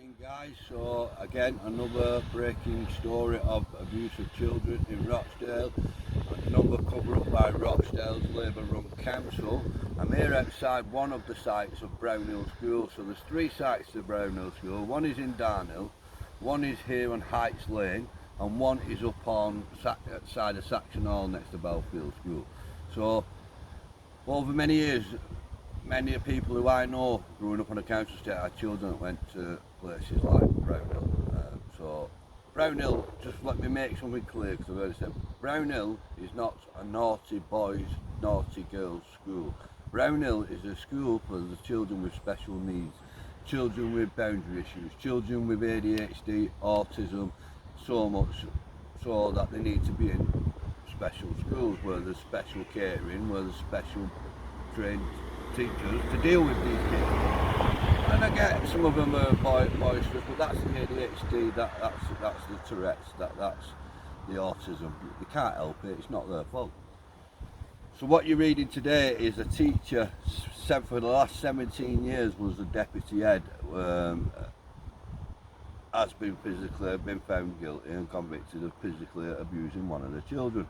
Evening guys, so again another breaking story of abuse of children in Rochdale, another cover up by Rochdale's Labour run council. I'm here outside one of the sites of Brownhill School, so there's three sites to Brownhill School. One is in Darnhill, one is here on Heights Lane, and one is up on side of Saxon Hall next to Belfield School. So over many years, many people who I know growing up on a council estate had children that went to places like Brownhill. So Brownhill, just let me make something clear, because I've heard it said, Brownhill is not a naughty boys, naughty girls school. Brownhill is a school for the children with special needs, children with boundary issues, children with ADHD, autism, so much so that they need to be in special schools where there's special catering, where there's special trained teachers to deal with these kids. And I get some of them are boisterous, but that's the ADHD, that's the Tourette's, that's the autism. They can't help it, it's not their fault. So what you're reading today is a teacher for the last 17 years was the deputy head, has been found guilty and convicted of physically abusing one of the children.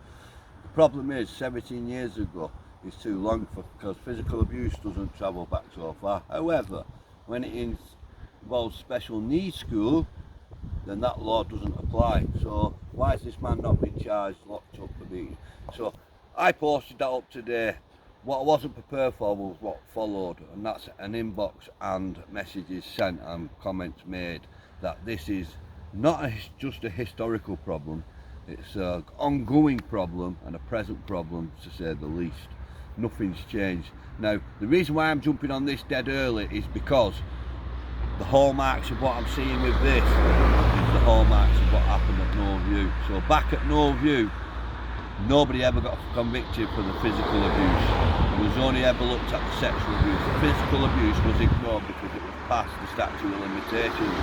The problem is 17 years ago is too long because physical abuse doesn't travel back so far. However, when it involves special needs school, then that law doesn't apply. So why has this man not been charged, locked up for me? So I posted that up today. What I wasn't prepared for was what followed, and that's an inbox and messages sent and comments made that this is not just a historical problem, it's an ongoing problem and a present problem, to say the least. Nothing's changed. Now, the reason why I'm jumping on this dead early is because the hallmarks of what I'm seeing with this is the hallmarks of what happened at Knowview. So back at Knowview, nobody ever got convicted for the physical abuse. It was only ever looked at the sexual abuse. The physical abuse was ignored because it was past the statute of limitations.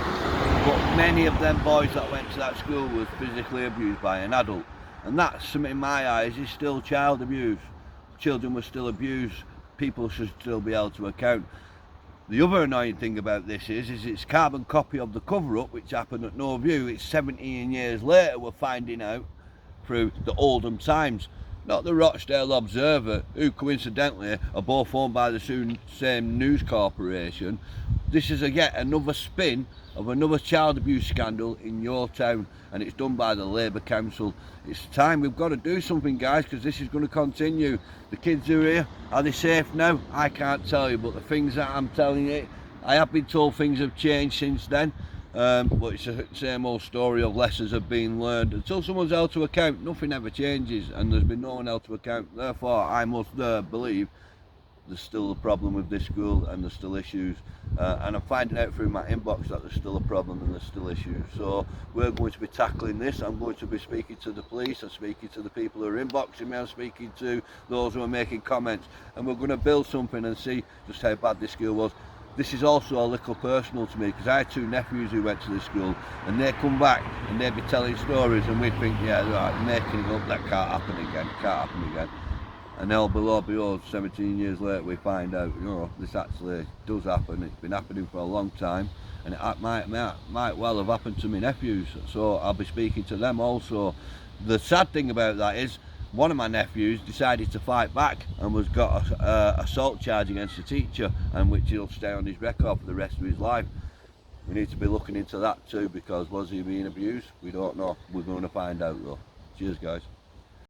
But many of them boys that went to that school was physically abused by an adult. And that, in my eyes, is still child abuse. Children were still abused, people should still be held to account. The other annoying thing about this is it's carbon copy of the cover-up which happened at Knowview. It's 17 years later we're finding out through the Oldham Times, not the Rochdale Observer, who coincidentally are both owned by the same news corporation. This is yet another spin of another child abuse scandal in your town, and it's done by the Labour Council. It's time, we've got to do something guys, because this is going to continue. The kids who are here, are they safe now? I can't tell you, but the things that I'm telling you, I have been told things have changed since then. But it's the same old story of lessons have been learned. Until someone's held to account, nothing ever changes, and there's been no one held to account. Therefore, I must believe there's still a problem with this school and there's still issues. And I'm finding out through my inbox that there's still a problem and there's still issues. So we're going to be tackling this. I'm going to be speaking to the police, I'm speaking to the people who are inboxing me, I'm speaking to those who are making comments, and we're going to build something and see just how bad this school was. This is also a little personal to me because I had two nephews who went to the school, and they come back and they'd be telling stories and we'd think, yeah, right, making it up, that can't happen again. And all below 17 years later we find out, you know, this actually does happen. It's been happening for a long time, and it might well have happened to my nephews, so I'll be speaking to them also. The sad thing about that is one of my nephews decided to fight back and got an assault charge against the teacher, and which he'll stay on his record for the rest of his life. We need to be looking into that too, because was he being abused? We don't know. We're going to find out though. Cheers guys.